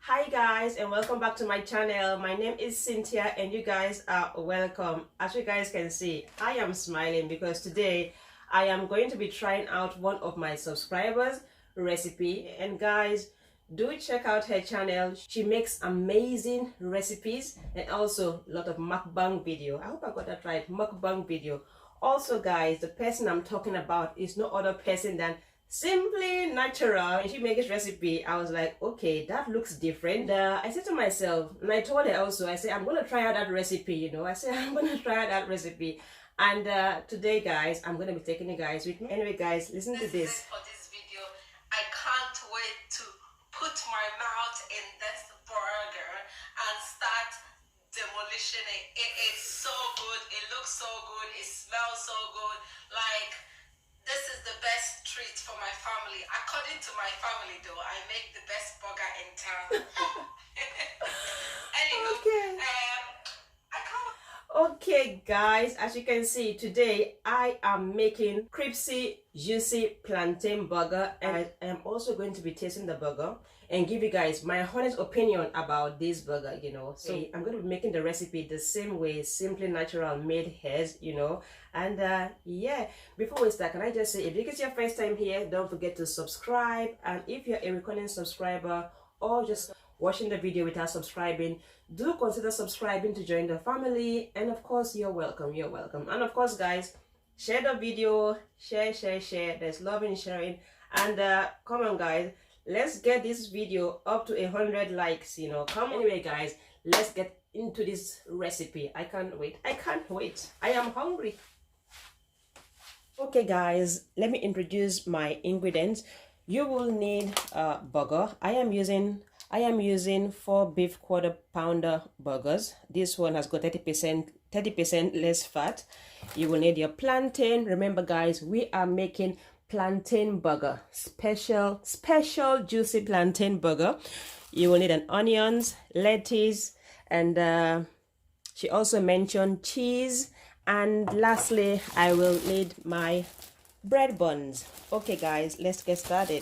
Hi guys, and welcome back to my channel. My name is Cynthia and you guys are welcome. As you guys can see, I am smiling because today I am going to be trying out one of my subscribers' recipe. And guys, do check out her channel. She makes amazing recipes and also a lot of mukbang video. I hope I got that right, mukbang video. Also guys, the person I'm talking about is no other person than Simply Natural. And she made this recipe. I was like, okay, that looks different. I said to myself, and I told her also, I said, I'm gonna try out that recipe, I said, I'm gonna try out that recipe. And today guys, I'm gonna be taking you guys with me. Anyway guys, listen to this. For this video, I can't wait to put my mouth in this burger and start demolishing it. It is so good, it looks so good, it smells so good. Like, this is the best treat for my family. According to my family though, I make the best burger in town. Anywho, Okay. I can't. Okay guys, as you can see, today I am making crispy juicy plantain burger, and I am also going to be tasting the burger and give you guys my honest opinion about this burger. So I'm going to be making the recipe the same way Simply Natural made hers. And yeah, before we start, can I just say, if this is your first time here, don't forget to subscribe. And if you're a returning subscriber or just watching the video without subscribing, do consider subscribing to join the family. And of course, you're welcome. And of course guys, share the video, share. There's love in sharing. And come on guys, let's get this video up to 100 likes. Come on. Anyway guys, let's get into this recipe. I can't wait. I am hungry. Okay guys, let me introduce my ingredients. You will need burger. I am using 4 beef quarter pounder burgers. This one has got 30% less fat. You will need your plantain. Remember guys, we are making plantain burger, special juicy plantain burger. You will need an onions, lettuce, and she also mentioned cheese. And lastly, I will need my bread buns. Okay guys, let's get started.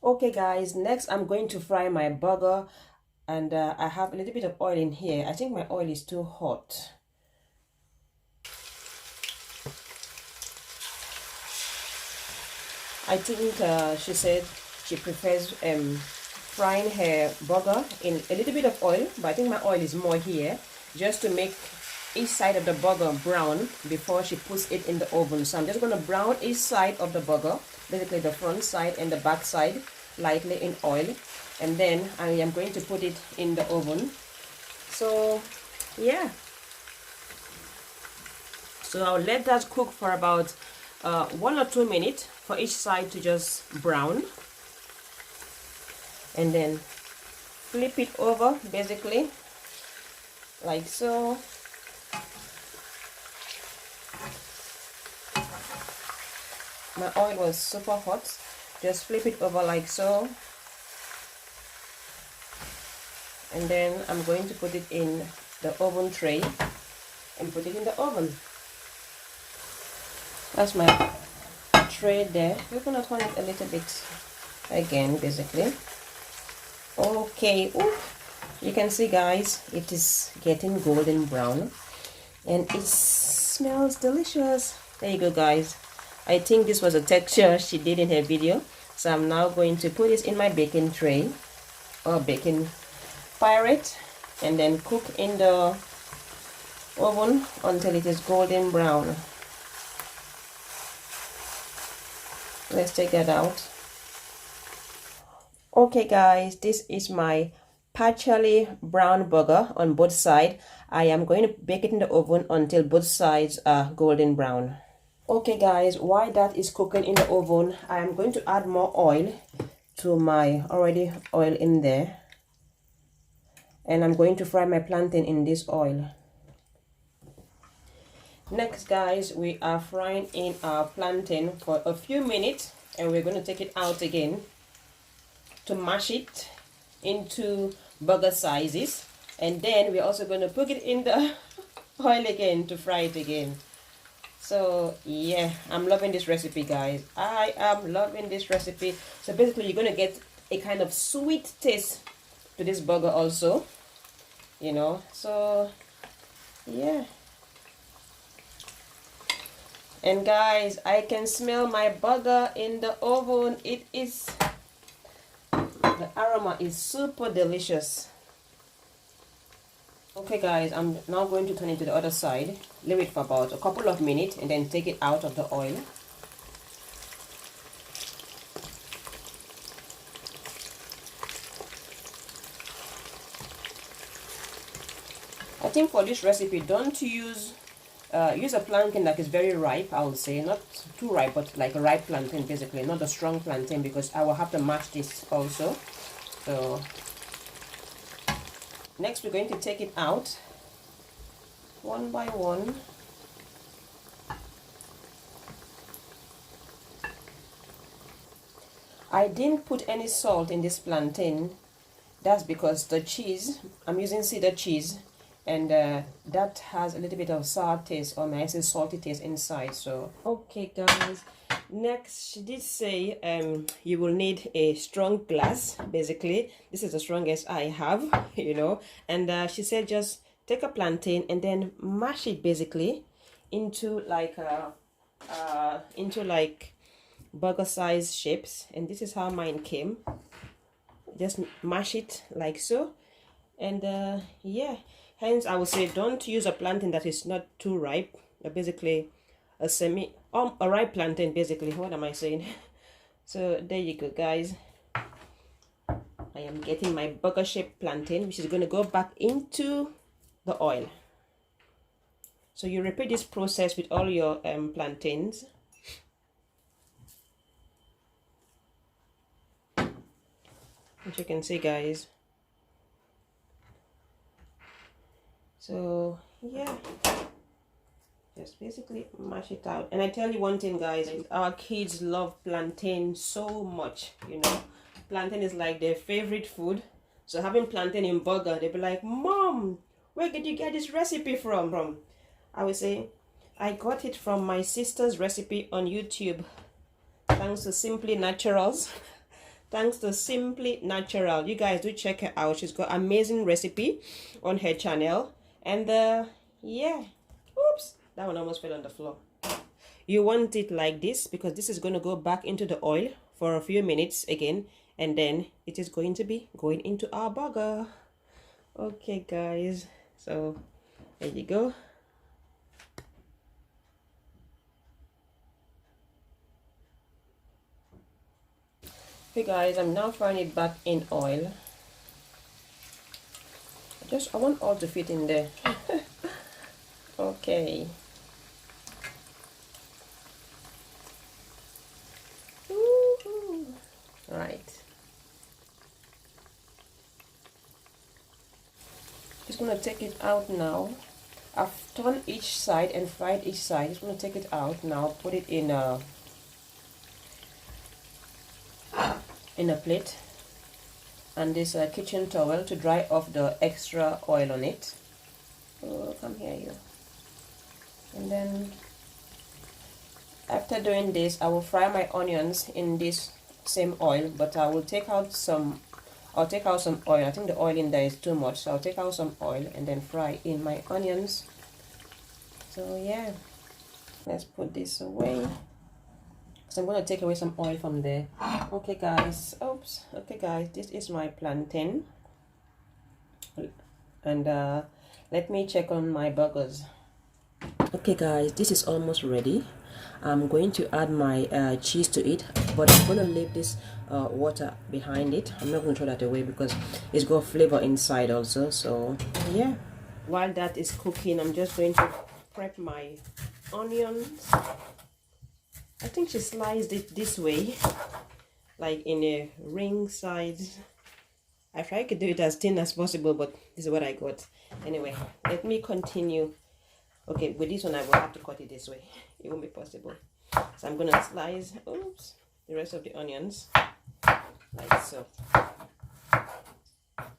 Okay guys, next I'm going to fry my burger, and I have a little bit of oil in here. I think my oil is too hot. I think she said she prefers frying her burger in a little bit of oil, but I think my oil is more here, just to make each side of the burger brown before she puts it in the oven. So I'm just going to brown each side of the burger, basically the front side and the back side, lightly in oil, and then I am going to put it in the oven. So yeah, so I'll let that cook for about 1 or 2 minutes for each side to just brown, and then flip it over, basically like so. My oil was super hot. Just flip it over like so, and then I'm going to put it in the oven tray and put it in the oven. That's my tray there. We're gonna turn it a little bit again, basically. Okay. Ooh. You can see guys, it is getting golden brown and it smells delicious. There you go guys. I think this was a texture she did in her video. So I'm now going to put this in my baking tray or baking pirate, and then cook in the oven until it is golden brown. Let's take that out. Okay guys, this is my partially brown burger on both sides. I am going to bake it in the oven until both sides are golden brown. Okay guys, while that is cooking in the oven, I am going to add more oil to my already oil in there, and I'm going to fry my plantain in this oil. Next guys, we are frying in our plantain for a few minutes, and we're going to take it out again to mash it into burger sizes, and then we're also going to put it in the oil again to fry it again. So yeah, I'm loving this recipe guys. I am loving this recipe. So basically you're going to get a kind of sweet taste to this burger also, you know. So yeah. And guys, I can smell my burger in the oven. The aroma is super delicious. Okay guys, I'm now going to turn it to the other side, leave it for about a couple of minutes, and then take it out of the oil. I think for this recipe, don't use a plantain that is very ripe. I would say not too ripe, but like a ripe plantain, basically, not a strong plantain, because I will have to mash this also. So next we're going to take it out one by one. I didn't put any salt in this plantain. That's because the cheese, I'm using cheddar cheese, and that has a little bit of sour taste, or may I say salty taste inside. So okay guys, next she did say you will need a strong glass. Basically this is the strongest I have, you know. And she said just take a plantain and then mash it basically into like burger size shapes, and this is how mine came. Just mash it like so. And yeah, hence I would say don't use a plantain that is not too ripe, basically a ripe plantain, basically. What am I saying? So there you go guys, I am getting my burger shaped plantain, which is going to go back into the oil. So you repeat this process with all your plantains. As you can see guys. So yeah, just basically mash it out. And I tell you one thing guys, our kids love plantain so much, you know. Plantain is like their favorite food. So having plantain in burger, they'll be like, Mom, where did you get this recipe from? I would say I got it from my sister's recipe on YouTube, thanks to Simply Naturals. Thanks to Simply Natural. You guys do check her out. She's got amazing recipe on her channel. And yeah, oops, that one almost fell on the floor. You want it like this because this is going to go back into the oil for a few minutes again, and then it is going to be going into our burger. Okay guys, so there you go. Okay guys, I'm now frying it back in oil. I want all to fit in there. Okay. Right. Just gonna take it out now. I've turned each side and fried each side. Just gonna take it out now. Put it in a plate, and this kitchen towel to dry off the extra oil on it. Oh, come here you. And then after doing this, I will fry my onions in this same oil, but I will take out some oil. I think the oil in there is too much, so I'll take out some oil and then fry in my onions. So yeah, let's put this away. So I'm going to take away some oil from there. Okay guys, oops. Okay guys, this is my plantain. And let me check on my burgers. Okay guys, this is almost ready. I'm going to add my cheese to it, but I'm going to leave this water behind it. I'm not going to throw that away because it's got flavor inside also. So yeah, while that is cooking, I'm just going to prep my onions. I think she sliced it this way, like in a ring size. I tried to do it as thin as possible, but this is what I got. Anyway, let me continue. Okay, with this one I will have to cut it this way. It won't be possible. So I'm gonna slice, oops, the rest of the onions like so.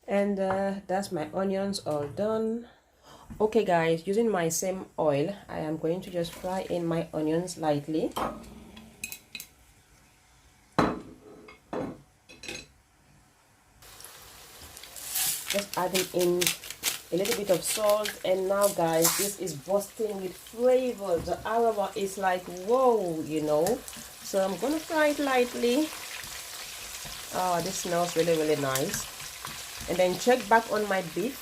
And that's my onions all done. Okay guys, using my same oil, I am going to just fry in my onions lightly. Just adding in a little bit of salt, and now guys, this is bursting with flavor. The aroma is like whoa, you know. So I'm gonna fry it lightly. Oh, this smells really nice. And then check back on my beef,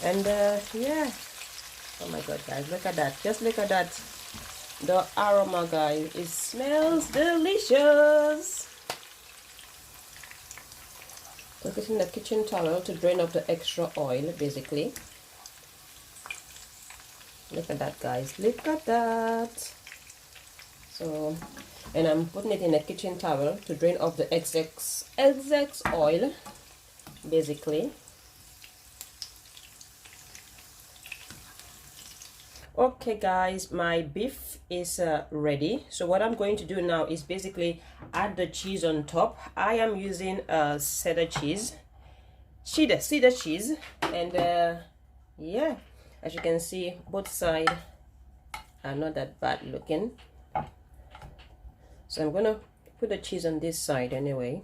and yeah, oh my god guys, look at that, just look at that, the aroma guys, it smells delicious. Put it in the kitchen towel to drain off the extra oil, basically. Look at that guys, look at that. So, and I'm putting it in a kitchen towel to drain off the excess oil, basically. Okay guys, my beef is ready. So what I'm going to do now is basically add the cheese on top. I am using cheddar cheese, and yeah, as you can see, both sides are not that bad looking. So I'm gonna put the cheese on this side anyway.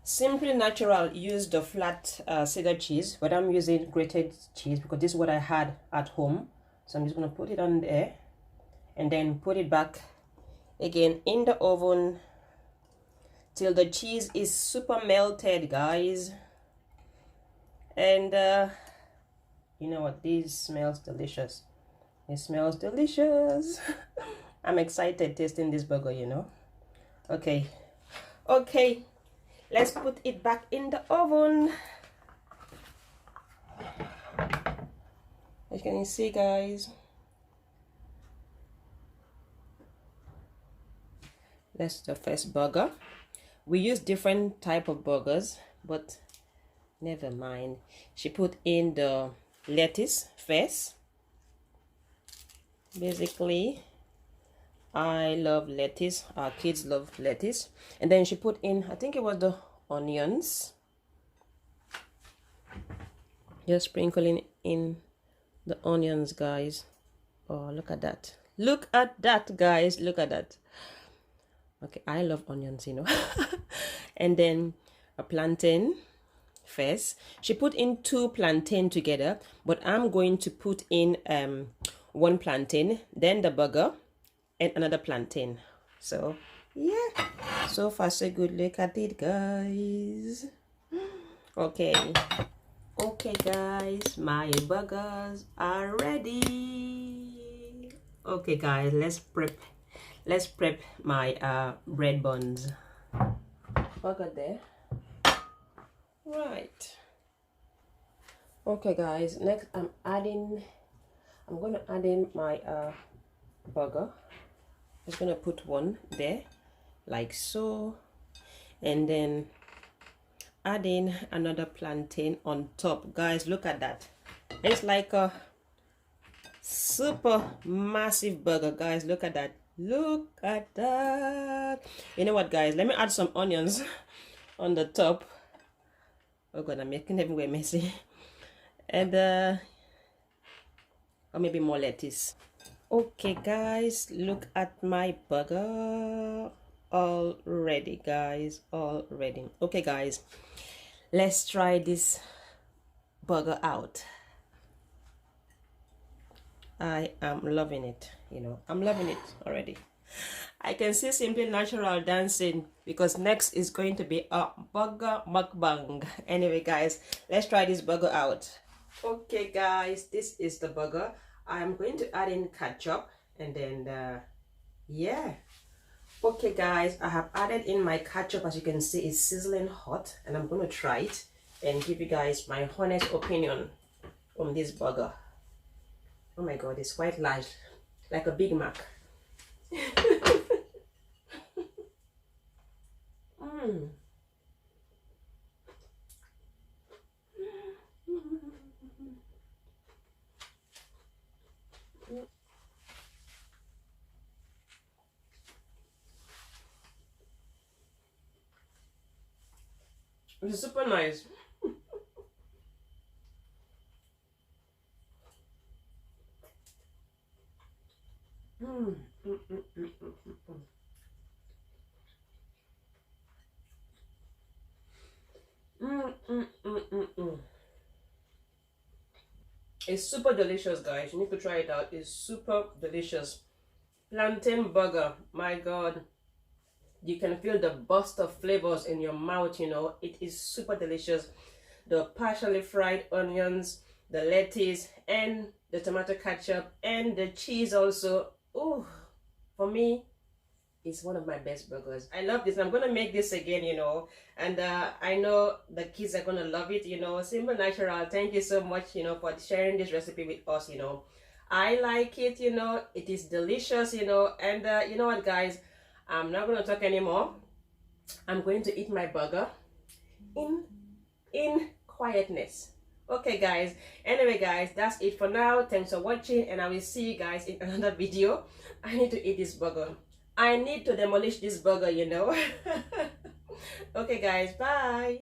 Simply Natural used the flat cheddar cheese, but I'm using grated cheese because this is what I had at home. So I'm just gonna put it on there and then put it back again in the oven till the cheese is super melted, guys. And you know what, this smells delicious. It smells delicious. I'm excited tasting this burger, you know. Okay, let's put it back in the oven. As you can see, guys, that's the first burger. We use different type of burgers, but never mind. She put in the lettuce first. Basically, I love lettuce, our kids love lettuce. And then she put in, I think it was the onions. Just sprinkling in the onions, guys. Oh, look at that. Look at that, guys. Look at that. Okay, I love onions, you know. And then a plantain first. She put in 2 plantain together, but I'm going to put in 1 plantain, then the burger, and another plantain. So yeah, so far so good. Look at it, guys. Okay guys, my burgers are ready. Okay guys, let's prep my bread buns. Burger there, right? Okay guys, next I'm gonna add in my burger. Just gonna put one there like so, and then add in another plantain on top. Guys, look at that. It's like a super massive burger, guys. Look at that. Look at that. You know what, guys, let me add some onions on the top. Oh god, I'm making everywhere messy. And or maybe more lettuce. Okay guys, look at my burger already, guys, already. Okay guys, let's try this burger out. I am loving it, you know, I'm loving it already. I can see Simply Natural dancing because next is going to be a burger mukbang. Anyway guys, let's try this burger out. Okay guys, this is the burger. I'm going to add in ketchup, and then yeah. Okay guys, I have added in my ketchup. As you can see, it's sizzling hot, and I'm going to try it and give you guys my honest opinion on this burger. Oh my god, it's quite large, like a Big Mac. It's super nice. It's super delicious, guys. You need to try it out. It's super delicious. Plantain burger, my god, you can feel the burst of flavors in your mouth, you know. It is super delicious. The partially fried onions, the lettuce, and the tomato ketchup, and the cheese also. Ooh, for me, it's one of my best burgers. I love this. I'm gonna make this again, you know, and I know the kids are gonna love it, you know. Simple Natural, thank you so much, you know, for sharing this recipe with us, you know. I like it, you know. It is delicious, you know. And you know what, guys, I'm not gonna talk anymore. I'm going to eat my burger in quietness. Okay, guys, anyway, guys, that's it for now. Thanks for watching, and I will see you guys in another video. I need to eat this burger. I need to demolish this burger, you know. Okay, guys, bye.